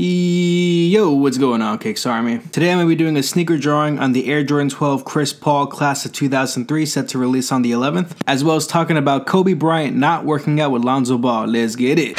Yo, what's going on, Kicks Army? Today I'm going to be doing a sneaker drawing on the Air Jordan 12 Chris Paul Class of 2003 set to release on the 11th, as well as talking about Kobe Bryant not working out with Lonzo Ball. Let's get it.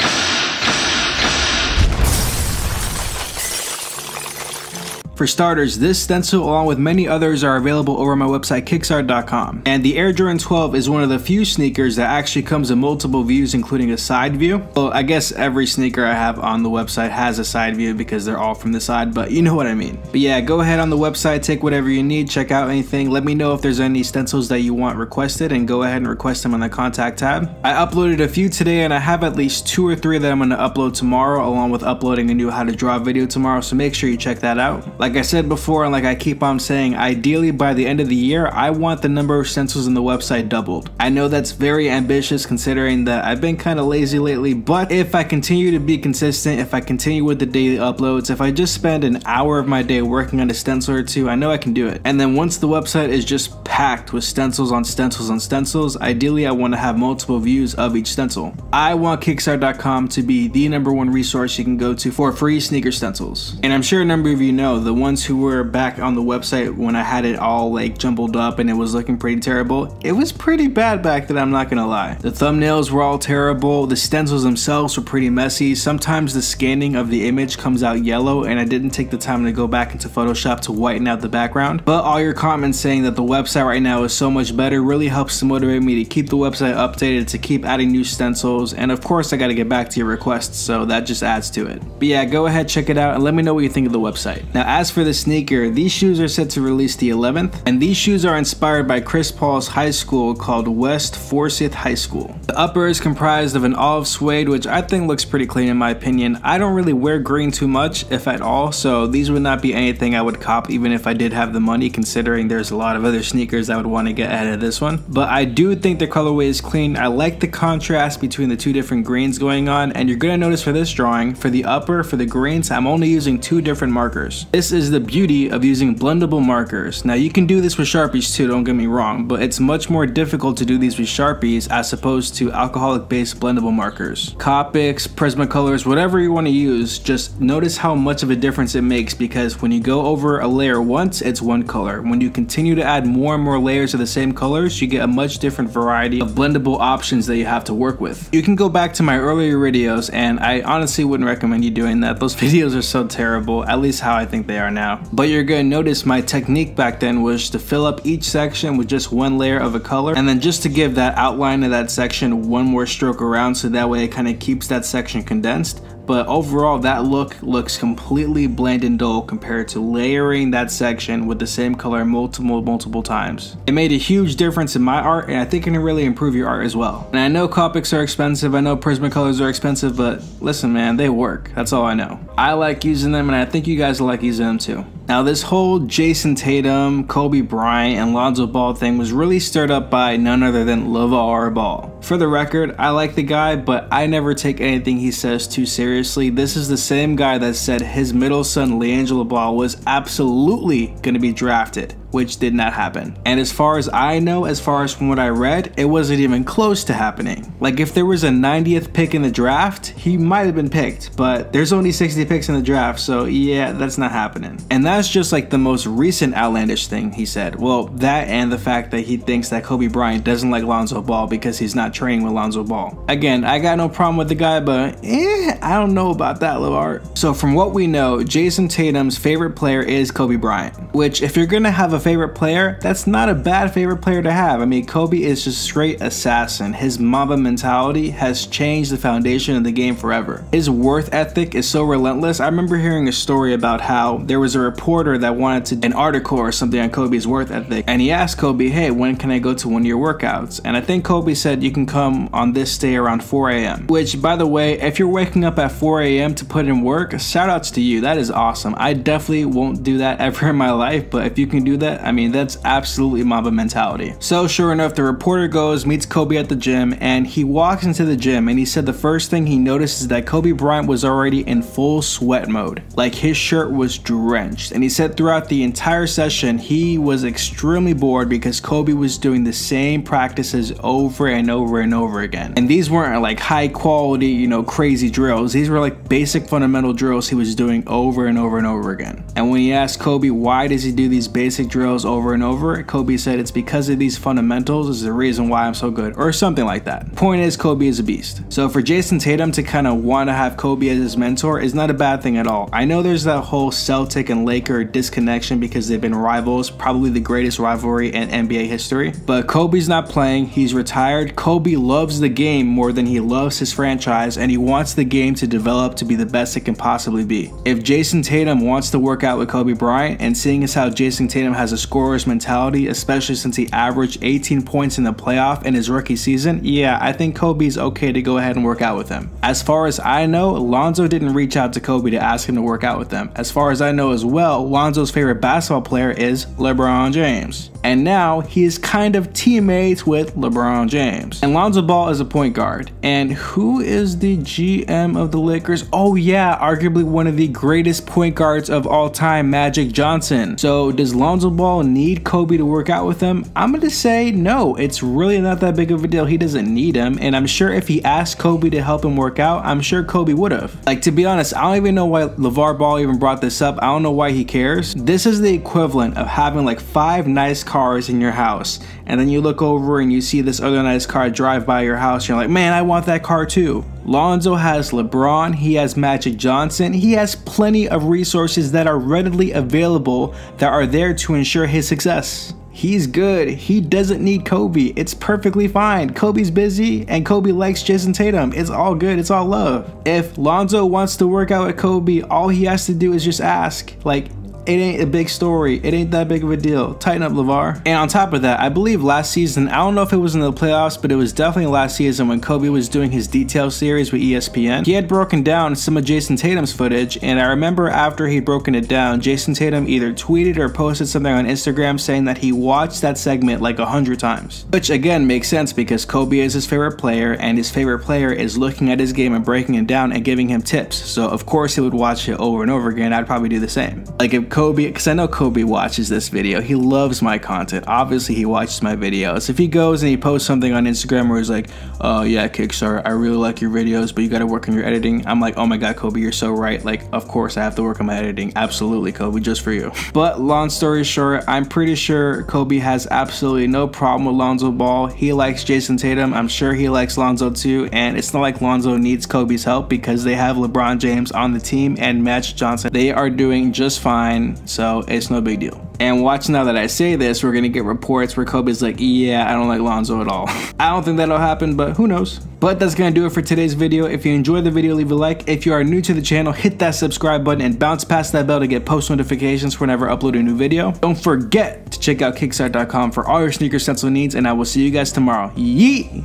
For starters, this stencil along with many others are available over on my website KicksArt.com. And the Air Jordan 12 is one of the few sneakers that actually comes in multiple views, including a side view. Well, I guess every sneaker I have on the website has a side view because they're all from the side, but you know what I mean. But yeah, go ahead on the website, take whatever you need, check out anything. Let me know if there's any stencils that you want requested and go ahead and request them on the contact tab. I uploaded a few today and I have at least 2 or 3 that I'm going to upload tomorrow, along with uploading a new how to draw video tomorrow, so make sure you check that out. Like I said before, and like I keep on saying, ideally by the end of the year, I want the number of stencils in the website doubled. I know that's very ambitious considering that I've been kind of lazy lately, but if I continue to be consistent, if I continue with the daily uploads, if I just spend an hour of my day working on a stencil or two, I know I can do it. And then once the website is just packed with stencils on stencils on stencils, ideally I want to have multiple views of each stencil. I want KicksArt.com to be the #1 resource you can go to for free sneaker stencils. And I'm sure a number of you know, the ones who were back on the website when I had it all like jumbled up and it was looking pretty terrible. It was pretty bad back then, I'm not gonna lie. The thumbnails were all terrible, the stencils themselves were pretty messy, sometimes the scanning of the image comes out yellow and I didn't take the time to go back into Photoshop to whiten out the background. But all your comments saying that the website right now is so much better really helps to motivate me to keep the website updated, to keep adding new stencils, and of course I gotta get back to your requests, so that just adds to it. But yeah, go ahead, check it out, and let me know what you think of the website. Now as for the sneaker, these shoes are set to release the 11th, and these shoes are inspired by Chris Paul's high school called West Forsyth High School. The upper is comprised of an olive suede, which I think looks pretty clean in my opinion. I don't really wear green too much, if at all, so these would not be anything I would cop even if I did have the money, considering there's a lot of other sneakers I would want to get ahead of this one. But I do think the colorway is clean. I like the contrast between the 2 different greens going on, and you're gonna notice for this drawing, for the upper, for the greens, I'm only using 2 different markers. This is the beauty of using blendable markers. Now you can do this with Sharpies too, don't get me wrong, but it's much more difficult to do these with Sharpies as opposed to alcoholic based blendable markers. Copics, Prismacolors, whatever you want to use, just notice how much of a difference it makes, because when you go over a layer once, it's one color. When you continue to add more and more layers of the same colors, you get a much different variety of blendable options that you have to work with. You can go back to my earlier videos, and I honestly wouldn't recommend you doing that. Those videos are so terrible, at least how I think they are now. But you're gonna notice my technique back then was to fill up each section with just 1 layer of a color, and then just to give that outline of that section 1 more stroke around, so that way it kind of keeps that section condensed. But overall, that look looks completely bland and dull compared to layering that section with the same color multiple times. It made a huge difference in my art, and I think it can really improve your art as well. And I know Copics are expensive, I know Prismacolors are expensive, but listen man, they work. That's all I know. I like using them, and I think you guys will like using them too. Now this whole Jason Tatum, Kobe Bryant, and Lonzo Ball thing was really stirred up by none other than LeVar Ball. For the record, I like the guy, but I never take anything he says too seriously. This is the same guy that said his middle son LiAngelo Ball was absolutely going to be drafted, which did not happen. And as far as I know, as far as from what I read, it wasn't even close to happening. Like if there was a 90th pick in the draft, he might have been picked, but there's only 60 picks in the draft, so yeah, that's not happening. And that's just like the most recent outlandish thing he said. Well, that and the fact that he thinks that Kobe Bryant doesn't like Lonzo Ball because he's not training with Lonzo Ball. Again, I got no problem with the guy, but I don't know about that, LeVar. So from what we know, Jason Tatum's favorite player is Kobe Bryant, which if you're gonna have a favorite player, that's not a bad favorite player to have. I mean, Kobe is just straight assassin. His Mamba mentality has changed the foundation of the game forever. His worth ethic is so relentless. I remember hearing a story about how there was a reporter that wanted to do an article or something on Kobe's worth ethic, and he asked Kobe, hey, when can I go to one of your workouts? And I think Kobe said you can come on this day around 4 a.m. Which, by the way, if you're waking up at 4 a.m. to put in work, shout outs to you. That is awesome. I definitely won't do that ever in my life, but if you can do that, mindset, I mean, that's absolutely Mamba mentality. So sure enough, the reporter goes, meets Kobe at the gym, and he walks into the gym, and he said the first thing he noticed is that Kobe Bryant was already in full sweat mode. Like, his shirt was drenched. And he said throughout the entire session, he was extremely bored because Kobe was doing the same practices over and over and over again. And these weren't like high quality, you know, crazy drills. These were like basic fundamental drills he was doing over and over and over again. And when he asked Kobe why does he do these basic drills over and over, Kobe said it's because of these fundamentals is the reason why I'm so good, or something like that. Point is, Kobe is a beast. So for Jason Tatum to kind of want to have Kobe as his mentor is not a bad thing at all. I know there's that whole Celtic and Laker disconnection because they've been rivals, probably the greatest rivalry in NBA history, but Kobe's not playing, he's retired. Kobe loves the game more than he loves his franchise, and he wants the game to develop to be the best it can possibly be. If Jason Tatum wants to work out with Kobe Bryant, and seeing as how Jason Tatum has a scorer's mentality, especially since he averaged 18 points in the playoff in his rookie season, yeah, I think Kobe's okay to go ahead and work out with him. As far as I know, Lonzo didn't reach out to Kobe to ask him to work out with them. As far as I know as well, Lonzo's favorite basketball player is LeBron James. And now he is kind of teammates with LeBron James. And Lonzo Ball is a point guard. And who is the GM of the Lakers? Oh yeah, arguably one of the greatest point guards of all time, Magic Johnson. So does Lonzo Ball need Kobe to work out with him? I'm gonna say no, it's really not that big of a deal. He doesn't need him, and I'm sure if he asked Kobe to help him work out, I'm sure Kobe would have. Like, to be honest, I don't even know why LeVar Ball even brought this up. I don't know why he cares. This is the equivalent of having like 5 nice cars in your house, and then you look over and you see this other nice car drive by your house, and you're like, man, I want that car too. Lonzo has LeBron, he has Magic Johnson, he has plenty of resources that are readily available that are there to ensure his success. He's good. He doesn't need Kobe. It's perfectly fine. Kobe's busy and Kobe likes Jason Tatum. It's all good. It's all love. If Lonzo wants to work out with Kobe, all he has to do is just ask. Like, it ain't a big story. It ain't that big of a deal. Tighten up, LeVar. And on top of that, I believe last season, I don't know if it was in the playoffs, but it was definitely last season when Kobe was doing his detail series with ESPN. He had broken down some of Jason Tatum's footage, and I remember after he'd broken it down, Jason Tatum either tweeted or posted something on Instagram saying that he watched that segment like 100 times. Which again makes sense because Kobe is his favorite player, and his favorite player is looking at his game and breaking it down and giving him tips. So of course he would watch it over and over again. I'd probably do the same. Like if Kobe, because I know Kobe watches this video, he loves my content. Obviously he watches my videos. If he goes and he posts something on Instagram where he's like, oh yeah, KicksArt, I really like your videos, but you gotta work on your editing. I'm like, oh my god, Kobe, you're so right. Like, of course I have to work on my editing. Absolutely, Kobe, just for you. But long story short, I'm pretty sure Kobe has absolutely no problem with Lonzo Ball. He likes Jason Tatum. I'm sure he likes Lonzo too. And it's not like Lonzo needs Kobe's help because they have LeBron James on the team and Magic Johnson. They are doing just fine. So it's no big deal. And watch now that I say this, we're gonna get reports where Kobe's like, yeah, I don't like Lonzo at all. I don't think that'll happen, but who knows? But that's gonna do it for today's video. If you enjoyed the video, leave a like. If you are new to the channel, hit that subscribe button and bounce past that bell to get post notifications whenever I upload a new video. Don't forget to check out KicksArt.com for all your sneaker stencil needs, and I will see you guys tomorrow. Yee!